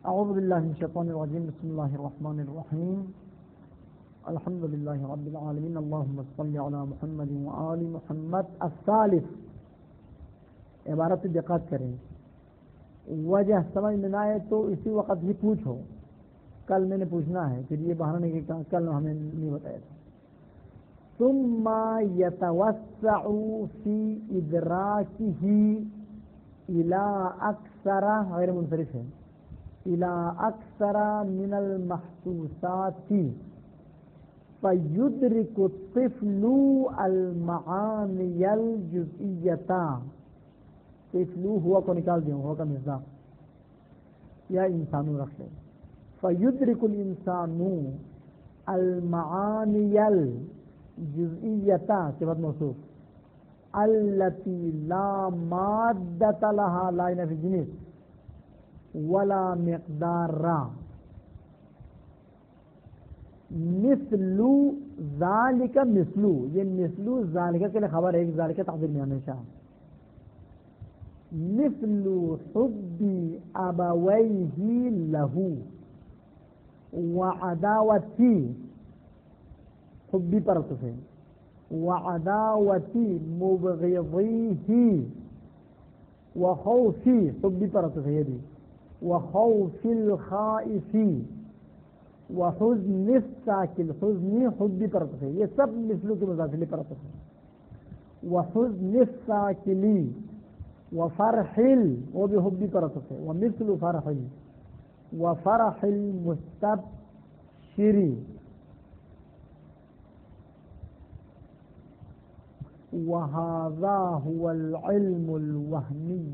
اعوذ باللہ من الشیطان الرجیم بسم اللہ الرحمن الرحیم الحمد للہ رب العالمین اللہم صلی علی محمد وآل محمد الثالث. عبارت پہ دقت کریں, وجہ سمجھ میں نہ آئے تو اسی وقت ہی پوچھو. کل میں نے پوچھنا ہے, پھر یہ بہانہ نہیں کہ کل ہمیں نہیں بتایا تھا. ثم يتوسع في إدراكه إلى أكثر غير منصرف ہے إلى أكثر من المحسوسات فيدرك الطفل المعاني الجزئية. طفل ہوا کو نکال دیں, ہوا کا مصداق یا انسانو رکھ لیں. فيدرك الإنسان المعاني الجزئية صفت موصوف التي لا مادة لها, لا في الجنس ولا مقدار. مثل ذالک, مثلو یہ مثلو ذالک کے لیے خبر ہے, ایک ذالک تقدیر میں ہمیشہ. مثل حب ابویہ لہو وعداوتی, حبی پر عطف ہے, وعداوتی مبغضیہ, وخوفی حبی پر عطف ہے یہ بھی, وخوف الخائفی, وحزن الساکل, حزنی حبی پر عطف ہے, یہ سب مثلو کے مضافلی پر عطف ہے. وحزن الساکلی, وفرحل وہ بھی حبی پر عطف ہے, ومثل فرحل, وفرح المستبشری. وهذا هو العلم الوهمي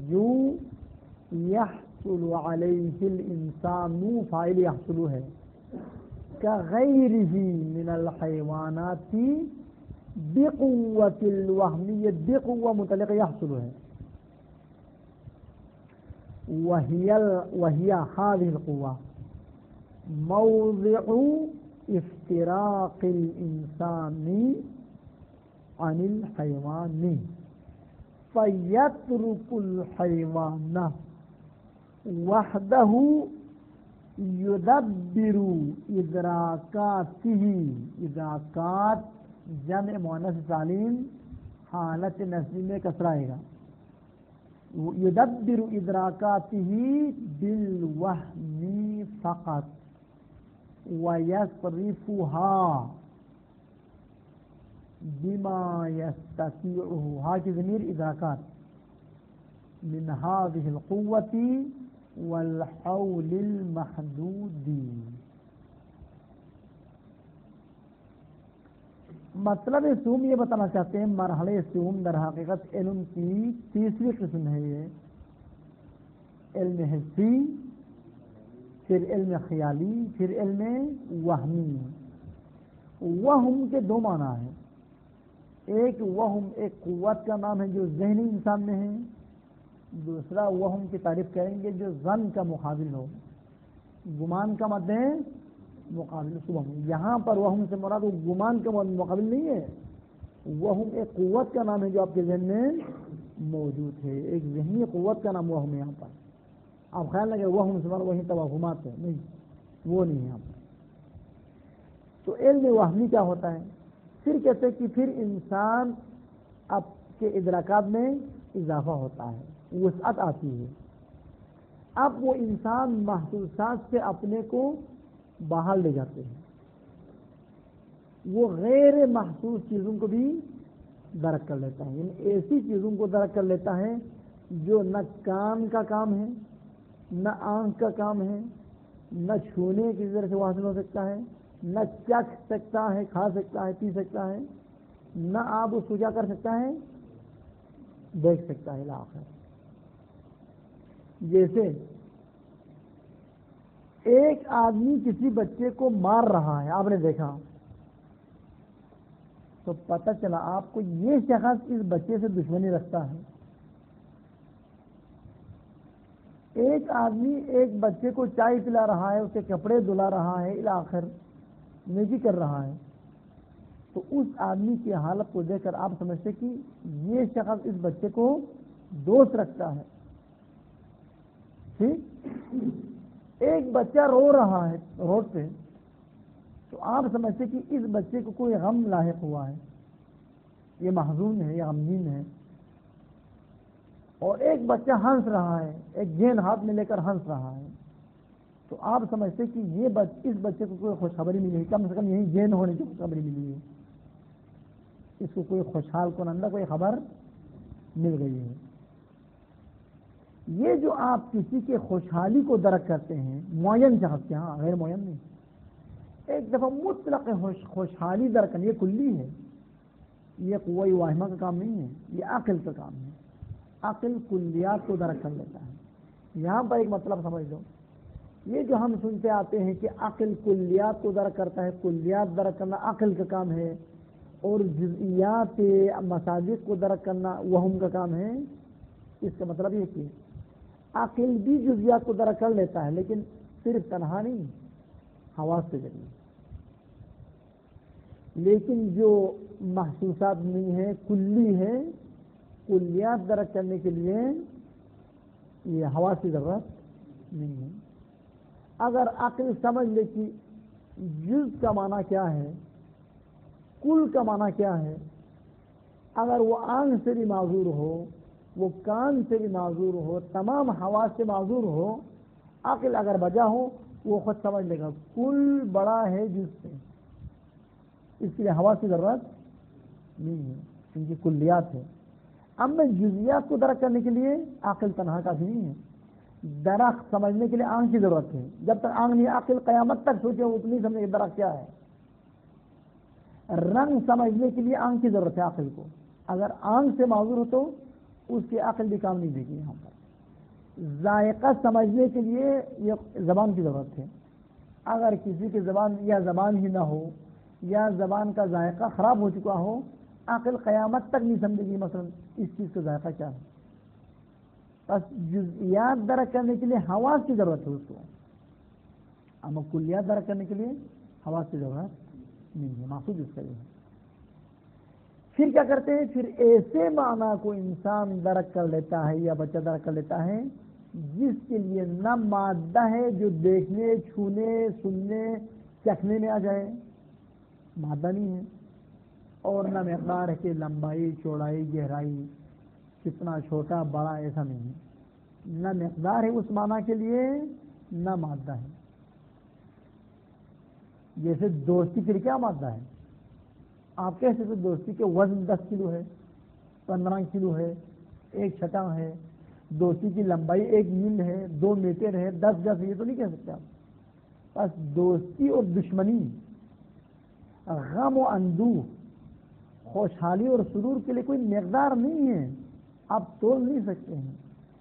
يحصل عليه الإنسان, فاعل يحصل ہے, كغيره من الحيوانات بقوة الوهمية, بقوة متعلق يحصل ہے. وهي هذه القوة موضع افتراق الإنسان عن الحيوان فيترك الحيوان وحده يدبر إدراكاته. إدراكات جمع مؤنث سالم حالت نسبی میں کسرہ آئے گا. يدبر إدراكاته بالوهم فقط ويصرفها بما يستطيعه. ها کی ضمیر ادراکات من هذه القوة والحول المحدود. مطلب سوم یہ بتانا چاہتے ہیں مرحلہ سوم در حقیقت علم کی تیسری قسم ہے. یہ علم حسی, پھر علم خیالی, پھر علم وہمی. وہم کے دو معنی ہیں. ایک وہم ایک قوت کا نام ہے جو ذہنی انسان میں ہے, دوسرا وہم کی تعریف کریں گے جو ظن کا مقابل ہو, گمان کا مد مقابل. یہاں پر وہم سے مراد وہ گمان کا مقابل نہیں ہے. وہم ایک قوت کا نام ہے جو آپ کے ذہن میں موجود ہے, ایک ذہنی قوت کا نام وہم ہے. یہاں پر آپ خیال لگے وہم سے مراد وہی توہمات ہے, نہیں, وہ نہیں ہے یہاں پر. تو علم وہمی کیا ہوتا ہے؟ پھر کہتے ہیں کہ پھر انسان اب کے ادراکات میں اضافہ ہوتا ہے, وسعت آتی ہے. اب وہ انسان محسوسات سے اپنے کو باہر لے جاتے ہیں, وہ غیر محسوس چیزوں کو بھی درک کر لیتا ہے. یعنی ایسی چیزوں کو درک کر لیتا ہے جو نہ کان کا کام ہے, نہ آنکھ کا کام ہے, نہ چھونے کی ذریعے سے حاصل ہو سکتا ہے, نہ چکھ سکتا ہے, کھا سکتا ہے, پی سکتا ہے, نہ آپ اس کو کیا کر سکتا ہے, دیکھ سکتا ہے. آخر جیسے ایک آدمی کسی بچے کو مار رہا ہے, آپ نے دیکھا تو پتہ چلا آپ کو یہ شخص اس بچے سے دشمنی رکھتا ہے. ایک آدمی ایک بچے کو چائے پلا رہا ہے, اسے کپڑے دھلا رہا ہے, الی آخر نیکی کر رہا ہے, تو اس آدمی کی حالت کو دیکھ کر آپ سمجھتے کہ یہ شخص اس بچے کو دوست رکھتا ہے. ٹھیک, ایک بچہ رو رہا ہے روڈ پہ تو آپ سمجھتے کہ اس بچے کو کوئی غم لاحق ہوا ہے، یہ محزون ہے، یہ غمگین ہے. اور ایک بچہ ہنس رہا ہے، ایک گیند ہاتھ میں لے کر ہنس رہا ہے، تو آپ سمجھتے کہ اس بچے کو کوئی خوشخبری ملی ہے، کم سے کم یہی گیند ہونے کی خوشخبری ملی ہے، اس کو کوئی خوشحال کنندہ کوئی خبر مل گئی ہے. یہ جو آپ کسی کے خوشحالی کو درک کرتے ہیں معین شخص کے، ہاں غیر معین نہیں، ایک دفعہ مطلق خوشحالی درک کرنا، یہ کلی ہے، یہ قوہ واہمہ کا کام نہیں ہے، یہ عقل کا کام ہے. عقل کلیات کو درک کر لیتا ہے. یہاں پر ایک مطلب سمجھ لو، یہ جو ہم سنتے آتے ہیں کہ عقل کلیات کو درک کرتا ہے، کلیات درک کرنا عقل کا کام ہے، اور جزئیات مصادیق کو درک کرنا وہم کا کام ہے. اس کا مطلب یہ کہ عقل بھی جزئیات کو درک کر لیتا ہے، لیکن صرف تنہا نہیں، حواس کے ذریعے. لیکن جو محسوسات نہیں ہے، کلی ہے، کلیات درک کرنے کے لیے یہ حواس کی ضرورت نہیں ہے. اگر عقل سمجھ لے کہ جز کا معنی کیا ہے، کل کا معنی کیا ہے، اگر وہ آنکھ سے بھی معذور ہو، وہ کان سے بھی معذور ہو، تمام حواس سے معذور ہو، عقل اگر بجا ہو وہ خود سمجھ لے گا کل بڑا ہے جز سے. اس کے لیے حواس کی ضرورت نہیں ہے کیونکہ کلیات ہے. اب میں جزیات کو درک کرنے کے لیے عقل تنہا کافی نہیں ہے. درخت سمجھنے کے لیے آنکھ کی ضرورت ہے. جب تک آنکھ نہیں، عقل قیامت تک سوچے وہ اتنی سمجھے کہ درخت کیا ہے. رنگ سمجھنے کے لیے آنکھ کی ضرورت ہے عقل کو. اگر آنکھ سے معذور ہو تو اس کی عقل بھی کام نہیں دے گی. یہاں پر ذائقہ سمجھنے کے لیے یہ زبان کی ضرورت ہے. اگر کسی کی زبان یا زبان ہی نہ ہو یا زبان کا ذائقہ خراب ہو چکا ہو، عقل قیامت تک نہیں سمجھے گی مثلا اس چیز کا ذائقہ کیا ہے. بس جزئیات درک کرنے کے لیے حواس کی ضرورت ہے اس کو، اما کلیات درک کرنے کے لیے حواس کی ضرورت نہیں ہے. مقصود اس کا یہ ہے. پھر کیا کرتے ہیں، پھر ایسے معنی کو انسان درک کر لیتا ہے یا بچہ درک کر لیتا ہے جس کے لیے نہ مادہ ہے جو دیکھنے، چھونے، سننے، چکھنے میں آ جائے، مادہ نہیں ہے، اور نہ مقدار ہے کہ لمبائی، چوڑائی، گہرائی، کتنا چھوٹا بڑا، ایسا نہیں ہے. نہ مقدار ہے اس معنی کے لیے، نہ مادہ ہے. جیسے دوستی کے لیے کیا مادہ ہے؟ آپ کہہ سکتے دوستی کے وزن 10 کلو ہے، 15 کلو ہے، 1 چھٹا ہے. دوستی کی لمبائی 1 میل ہے، 2 میٹر ہے، 10 گز، یہ تو نہیں کہہ سکتے آپ. بس دوستی اور دشمنی، غم و اندوہ، خوشحالی اور سرور کے لیے کوئی مقدار نہیں ہے. آپ تول نہیں سکتے ہیں،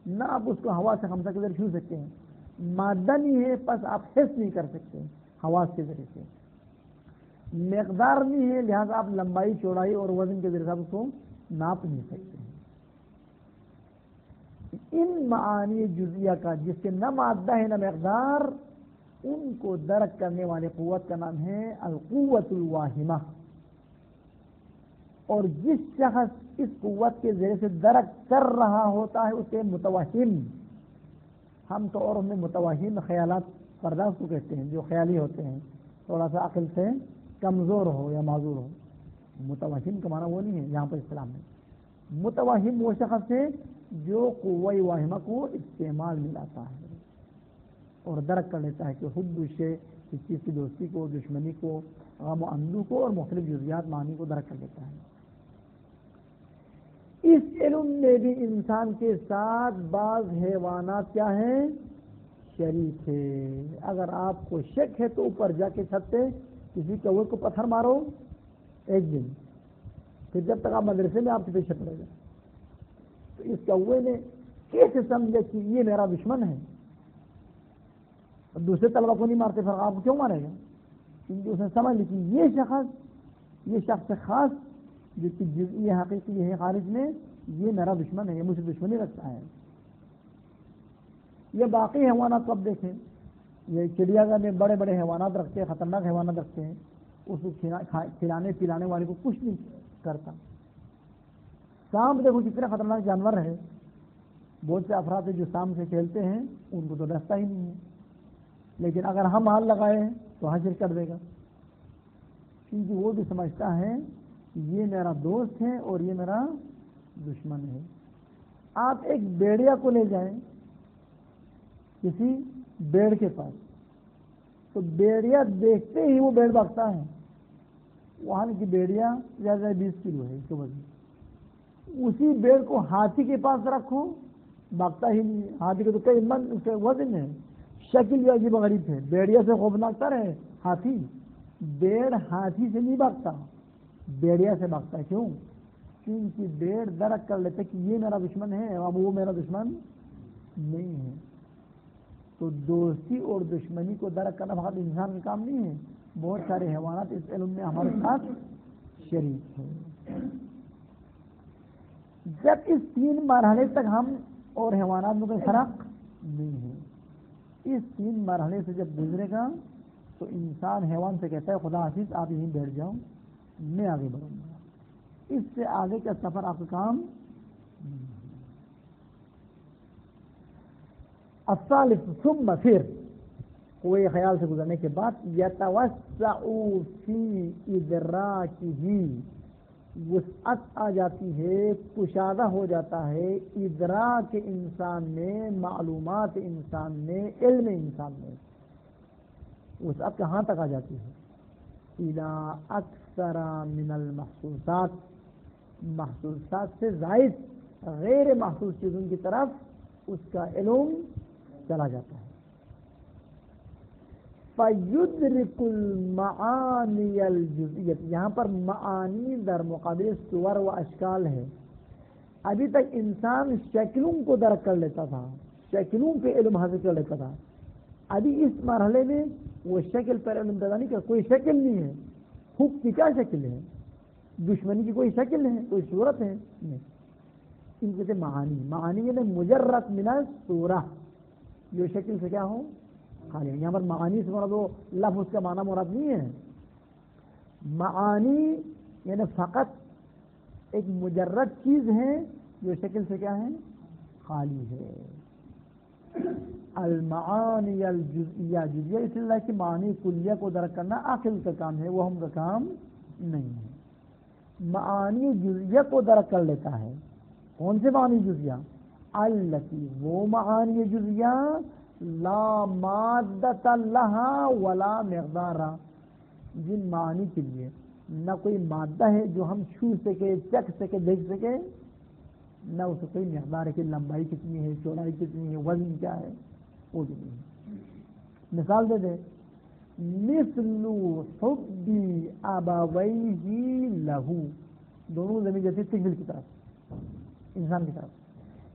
نہ آپ اس کو ہوا سے خمسہ کے ذریعے چھو سکتے ہیں. مادہ نہیں ہے، بس آپ حس نہیں کر سکتے حواس کے ذریعے سے. مقدار نہیں ہے، لہذا آپ لمبائی، چوڑائی اور وزن کے ذریعے سے آپ اس کو ناپ نہیں سکتے ہیں. ان معانی جزیہ کا جس کے نہ مادہ ہے نہ مقدار، ان کو درک کرنے والے قوت کا نام ہے القوت الواہمہ. اور جس شخص اس قوت کے ذریعے سے درک کر رہا ہوتا ہے اسے متوہم، ہم تو اور ہمیں متوہم خیالات پرداز کو کہتے ہیں جو خیالی ہوتے ہیں، تھوڑا سا عقل سے کمزور ہو یا معذور ہو. متوہم کا معنی وہ نہیں ہے یہاں پر اسلام میں. متوہم وہ شخص ہے جو قوہ واہمہ کو استعمال میں لاتا ہے اور درک کر لیتا ہے کہ حب سے اس چیز کی دوستی کو، دشمنی کو، غم و اندوہ کو اور مختلف جزیات معنی کو درک کر لیتا ہے. اس علم میں بھی انسان کے ساتھ بعض حیوانات کیا ہیں، شریک ہے. اگر آپ کو شک ہے تو اوپر جا کے چھت سے کسی کوے کو پتھر مارو ایک دن، پھر جب تک آپ مدرسے میں آپ کے پیچھے پڑے گا. تو اس کوے نے کیسے سمجھا کہ یہ میرا دشمن ہے؟ اور دوسرے طلبہ کو نہیں مارتے، پھر آپ کو کیوں مارے گا؟ کیونکہ اس نے سمجھ لی کہ یہ شخص خاص جو کہ جزئی حقیقی ہے خارج میں، یہ میرا دشمن ہے، یہ مجھے دشمنی رکھتا ہے. یہ باقی حیوانات کو اب دیکھیں، یہ چڑیا گھر میں بڑے بڑے حیوانات رکھتے ہیں، خطرناک حیوانات رکھتے ہیں، اس کو کھلانے پلانے والے کو کچھ نہیں کرتا. سانپ دیکھو کتنا خطرناک جانور ہے. بہت سے افراد جو سانپ سے کھیلتے ہیں ان کو تو ڈستا ہی نہیں ہے. لیکن اگر ہم ہاتھ لگائے تو حشر کر دے گا، کیونکہ وہ بھی سمجھتا ہے یہ میرا دوست ہے اور یہ میرا دشمن ہے۔ آپ ایک بیڑیا کو لے جائیں کسی بیڑ کے پاس، تو بیڑیا دیکھتے ہی وہ بیڑ بھاگتا ہے، وہاں کی بیڑیا زیادہ 20 کلو ہے اس کے وزن، اسی بیڑ کو ہاتھی کے پاس رکھو بھاگتا ہی نہیں ہے، ہاتھی کے تو کئی من اس کے وزن ہے، شکل بھی عجیب و غریب ہے، بیڑیا سے خوفناک تر ہے ہاتھی، بیڑ ہاتھی سے نہیں بھاگتا، بیڑیا سے بھاگتا ہے۔ کیوں؟ کیونکہ بیڑ درک کر لیتے کہ یہ میرا دشمن ہے، اب وہ میرا دشمن نہیں ہے۔ تو دوستی اور دشمنی کو درک کرنا فقط انسان کا کام نہیں ہے، بہت سارے حیوانات اس علم میں ہمارے ساتھ شریک ہیں۔ جب اس 3 مرحلے تک ہم اور حیوانات میں کوئی فرق نہیں ہے، اس 3 مرحلے سے جب گزرے گا تو انسان حیوان سے کہتا ہے خدا حافظ، آپ یہیں بیٹھ جاؤ، میں آگے بڑھوں گا، اس سے آگے کا سفر آپ کا کام نہیں ہے۔ الثالث ثم پھر کوئی خیال سے گزرنے کے بعد یتوسع فی ادراکہ، وسعت آ جاتی ہے، کشادہ ہو جاتا ہے ادراک انسان میں، معلومات انسان میں، علم انسان میں، وسعت کہاں تک آ جاتی ہے؟ الی اکثر من المحسوسات، محسوسات سے زائد غیر محسوس چیزوں کی طرف اس کا علم چلا جاتا ہے۔ فَيُدْرِكُ الْمَعَانِيَ الْجُزْئِيَّةِ، یہاں پر معانی در مقابل صور و اشکال ہے۔ ابھی تک انسان شکلوں کو درک کر لیتا تھا، شکلوں پہ علم حاصل کر لیتا تھا، ابھی اس مرحلے میں وہ شکل پر علم پیدا نہیں کر، کوئی شکل نہیں ہے، حکم کی کیا شکل ہے؟ دشمنی کی کوئی شکل ہے، کوئی صورت ہے نہیں، ان کہتے معانی، معانی یعنی مجرد من الصورہ، جو شکل سے کیا ہو خالی۔ یہاں پر معانی سے مراد وہ لفظ کا معنی مراد نہیں ہے، معانی یعنی فقط ایک مجرد چیز ہے جو شکل سے کیا ہے خالی ہے۔ المعانی الجزئیہ، جزئیہ اس لیے کہ معنی کلیہ کو درک کرنا عقل کا کام ہے، وہ ہم کا کام نہیں ہے۔ معانی جزئیہ کو درک کر لیتا ہے، کون سے معنی جزئیہ؟ التی، وہ معانی جزئیہ لا مادۃ لہا ولا مقدارا، جن معانی کے لیے نہ کوئی مادہ ہے جو ہم چھو سکے، چکھ سکے، دیکھ سکے، نہ اس کوئی مقدار ہے کہ لمبائی کتنی ہے، چوڑائی کتنی ہے، وزن کیا ہے، وہ بھی نہیں ہے۔ مثال دے دیں، مثل حب ابویہ لہو، دونوں زمین جیسے طفل کی طرف، انسان کی طرف،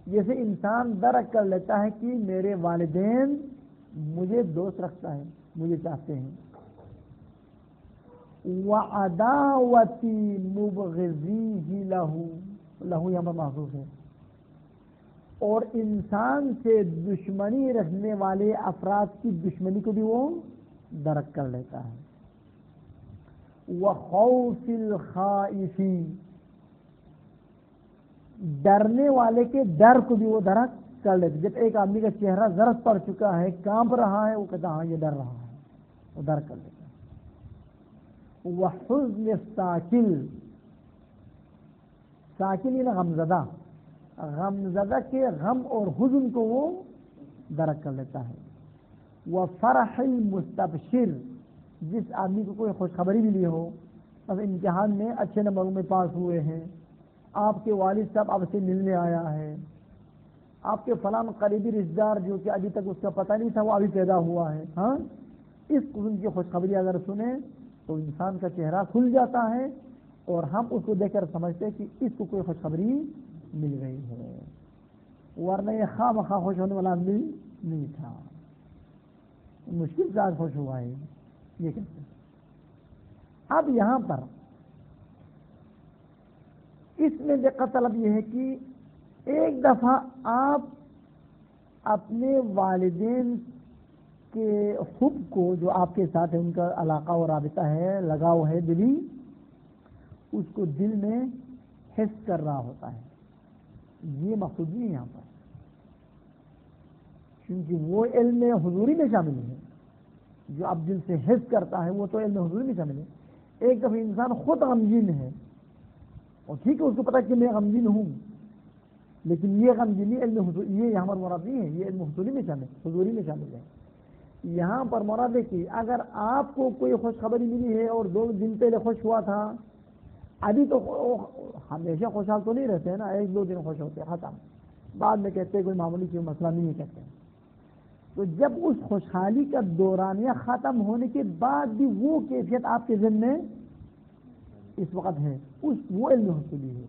جیسے انسان درک کر لیتا ہے کہ میرے والدین مجھے دوست رکھتا ہے، مجھے چاہتے ہیں، وعداوتی مبغضیہ لہو، لہو یہاں پر محسوس ہے، اور انسان سے دشمنی رکھنے والے افراد کی دشمنی کو بھی وہ درک کر لیتا ہے۔ وخوف الخائف، ڈرنے والے کے ڈر کو بھی وہ درک کر لیتے۔ جب ایک آدمی کا چہرہ زرد پڑ چکا ہے، کانپ رہا ہے، وہ کہتا ہاں یہ ڈر رہا ہے، وہ درک کر لیتا ہے۔ وحزن الساکل، ساکل یعنی غمزدہ، غمزدہ کے غم اور حزن کو وہ درک کر لیتا ہے۔ وفرح المستبشر، جس آدمی کو کوئی خوشخبری ملی ہو، بس امتحان میں اچھے نمبروں میں پاس ہوئے ہیں، آپ کے والد صاحب آپ سے ملنے آیا ہے، آپ کے فلاں قریبی رشتہ دار جو کہ ابھی تک اس کا پتہ نہیں تھا وہ ابھی پیدا ہوا ہے، ہاں، اس قسم کی خوشخبری اگر سنیں تو انسان کا چہرہ کھل جاتا ہے، اور ہم اس کو دیکھ کر سمجھتے ہیں کہ اس کو کوئی خوشخبری مل گئی ہے، ورنہ یہ خواہ مخواہ خوش ہونے والا آدمی نہیں تھا، مشکل سے آج خوش ہوا ہے، یہ کہتے ہیں۔ اب یہاں پر اس میں دقت طلب یہ ہے کہ ایک دفعہ آپ اپنے والدین کے حب کو، جو آپ کے ساتھ ہے، ان کا علاقہ و رابطہ ہے، لگاؤ ہے دلی، اس کو دل میں حس کر رہا ہوتا ہے، یہ مقصود نہیں یہاں پر، کیونکہ وہ علم حضوری میں شامل ہے، جو اب دل سے حس کرتا ہے وہ تو علم حضوری میں شامل ہے. ایک دفعہ انسان خود غمگین ہے اور ٹھیک ہے اس کو پتا کہ میں غمگین ہوں، لیکن یہ غمگینی علم حضوری، یہ یہاں پر مراد نہیں ہے، یہ علم حضوری میں شامل، حضوری میں شامل ہے. یہاں پر مراد ہے کہ اگر آپ کو کوئی خوشخبری ملی ہے اور 2 دن پہلے خوش ہوا تھا، ابھی تو ہمیشہ خوشحال تو نہیں رہتے ہیں نا، 1-2 دن خوش ہوتے ہیں ختم، بعد میں کہتے ہیں کوئی معمولی کوئی مسئلہ نہیں ہے کہتے ہیں. تو جب اس خوشحالی کا دورانیہ ختم ہونے کے بعد بھی وہ کیفیت آپ کے ذہن میں اس وقت ہے، وہ علم حصولی ہے،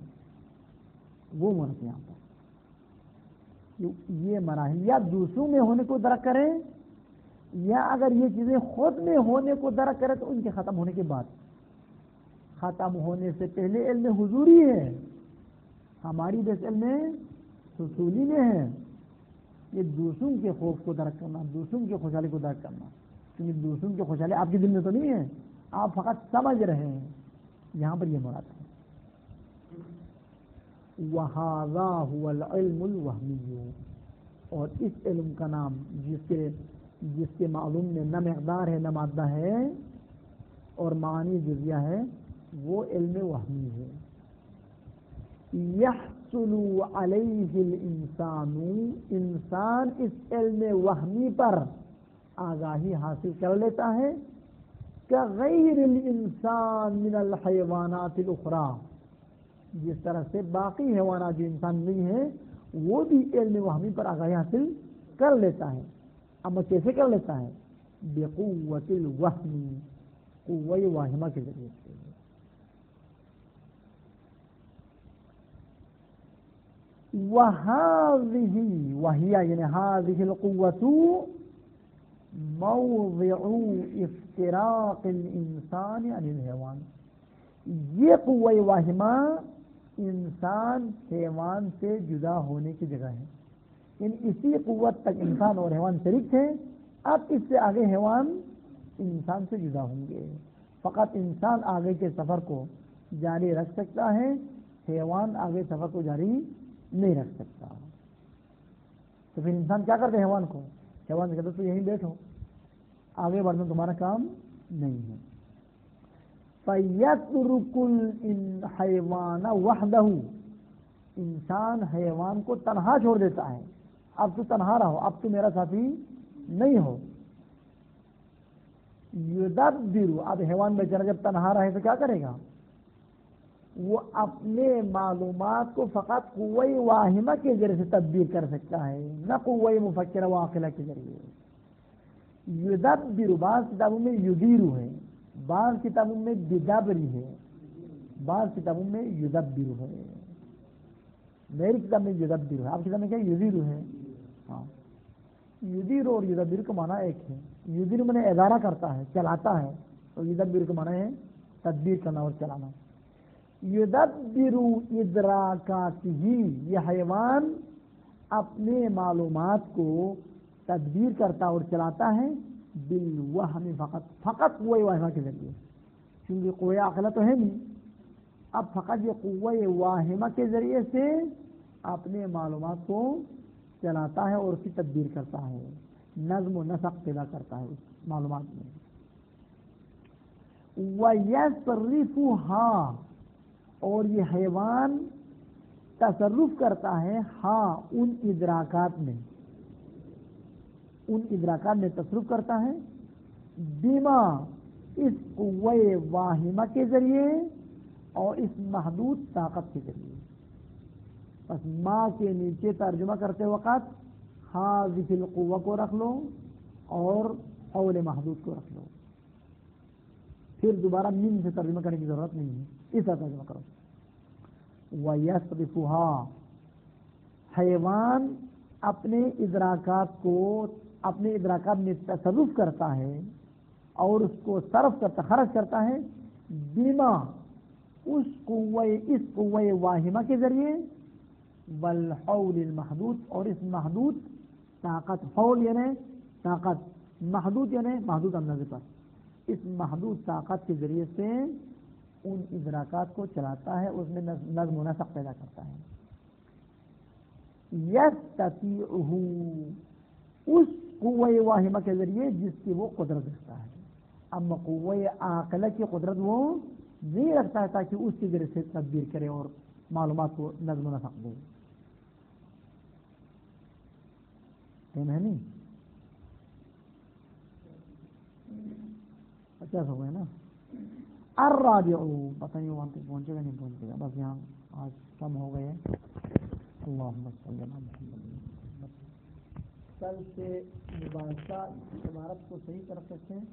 وہ مراد یہاں پر. یہ مراحل یا دوسروں میں ہونے کو درک کریں، یا اگر یہ چیزیں خود میں ہونے کو درک کرے تو ان کے ختم ہونے کے بعد. ختم ہونے سے پہلے علم حضوری ہے، ہماری بس علم حصولی میں ہے. یہ دوسروں کے خوف کو درک کرنا، دوسروں کی خوشحالی کو درک کرنا، کیونکہ دوسروں کی خوشحالی آپ کے دل میں تو نہیں ہے، آپ فقط سمجھ رہے ہیں. یہاں پر یہ مراد ہے. وَهَذَا هُوَ الْعِلْمُ الْوَهْمِيُّ، اور اس علم کا نام جس کے معلوم میں نہ مقدار ہے نہ مادہ ہے اور معنی جزیہ ہے، وہ علم وہمی ہے. یحصل علیہ الانسان، انسان اس علم وہمی پر آگاہی حاصل کر لیتا ہے، کغیر الانسان من الحیوانات الاخرى، جس طرح سے باقی حیوانات جو انسان نہیں ہے وہ بھی علم وہمی پر آگاہی حاصل کر لیتا ہے. اما کیسے کر لیتا ہے؟ بقوت الوہم، قوہ واہمہ کے ذریعے سے. وَهَذِهِ وَهِيَ یعنی هذه القوة موضع افتراق الانسان عن الحیوان، یہ قوہ واہمہ انسان حیوان سے جدا ہونے کی جگہ ہے. یعنی اسی قوت تک انسان اور حیوان شریک تھے، اب اس سے آگے حیوان انسان سے جدا ہوں گے. فقط انسان آگے کے سفر کو جاری رکھ سکتا ہے، حیوان آگے سفر کو جاری نہیں رکھ سکتا. تو پھر انسان کیا کرتے حیوان کو؟ حیوان سے کہتے تو یہیں بیٹھو، آگے بڑھنا تمہارا کام نہیں ہے. فَيَتْرُكُ الْحَيْوَانَ وَحْدَهُ، انسان حیوان کو تنہا چھوڑ دیتا ہے. اب تو تنہا رہو، اب تو میرا ساتھی نہیں ہو. یدبر، اب حیوان بیچارہ جب تنہا رہے تو کیا کرے گا؟ وہ اپنے معلومات کو فقط قوہ واہمہ کے ذریعے سے تدبیر کر سکتا ہے، نہ قوہ مفکرہ و عاقلہ کے ذریعے. یدبر، بعض کتابوں میں یدیرو ہے، بعض کتابوں میں بدبری ہے، بعض کتابوں میں یدبر ہے. میری کتاب میں یدبر ہے، آپ کی کتاب میں کیا یدیرو ہے؟ ہاں، یدیر اور یدبر کا معنی ایک ہے. یدیر میں نے ادارہ کرتا ہے، چلاتا ہے، اور یدبر کا معنی ہے تدبیر کرنا اور چلانا. یدبر ادراکاتہ، یہ حیوان اپنے معلومات کو تدبیر کرتا اور چلاتا ہے بالوہم، فقط قوہ واہمہ کے ذریعے، کیونکہ قوہ عقلہ تو ہے نہیں. اب فقط یہ قوہ واہمہ کے ذریعے سے اپنے معلومات کو چلاتا ہے اور اس کی تدبیر کرتا ہے، نظم و نسق پیدا کرتا ہے اس معلومات میں. وَيَصْرِفُهَا، اور یہ حیوان تصرف کرتا ہے ہاں ان ادراکات میں، ان ادراکات میں تصرف کرتا ہے بما، اس قوہ واہمہ کے ذریعے اور اس محدود طاقت کے ذریعے. بس ماں کے نیچے ترجمہ کرتے وقت ہاذہ القوہ کو رکھ لو اور حول محدود کو رکھ لو، پھر دوبارہ من سے ترجمہ کرنے کی ضرورت نہیں ہے، اس طرح ترجمہ کرو. وَيَصْرِفُهَا، حیوان اپنے ادراکات کو اپنے ادراکات میں تصرف کرتا ہے اور اس کو صرف کرتا، خرچ کرتا ہے بما، اس قوہ واہمہ کے ذریعے، والحول المحدود، اور اس محدود طاقت، حول یعنی طاقت، محدود یعنی محدود اندازے پر، اس محدود طاقت کے ذریعے سے ان ادراکات کو چلاتا ہے، اس میں نظم و نسق پیدا کرتا ہے. یستطیعہ، اس قوہ واہمہ کے ذریعے جس کی وہ قدرت رکھتا ہے. اما قوہ عاقلہ کی قدرت وہ نہیں رکھتا ہے تاکہ اس کے ذریعے سے تدبیر کرے اور معلومات کو نظم و نسق دے. ہے نہیں 50 ہو گئے نا. الرابع پتہ نہیں وہاں تک پہنچے گا نہیں پہنچے گا, بس یہاں آج کم ہو گئے. اللہم صلی علی محمد. کل سے مباحثہ عبارت کو صحیح کر سکتے ہیں.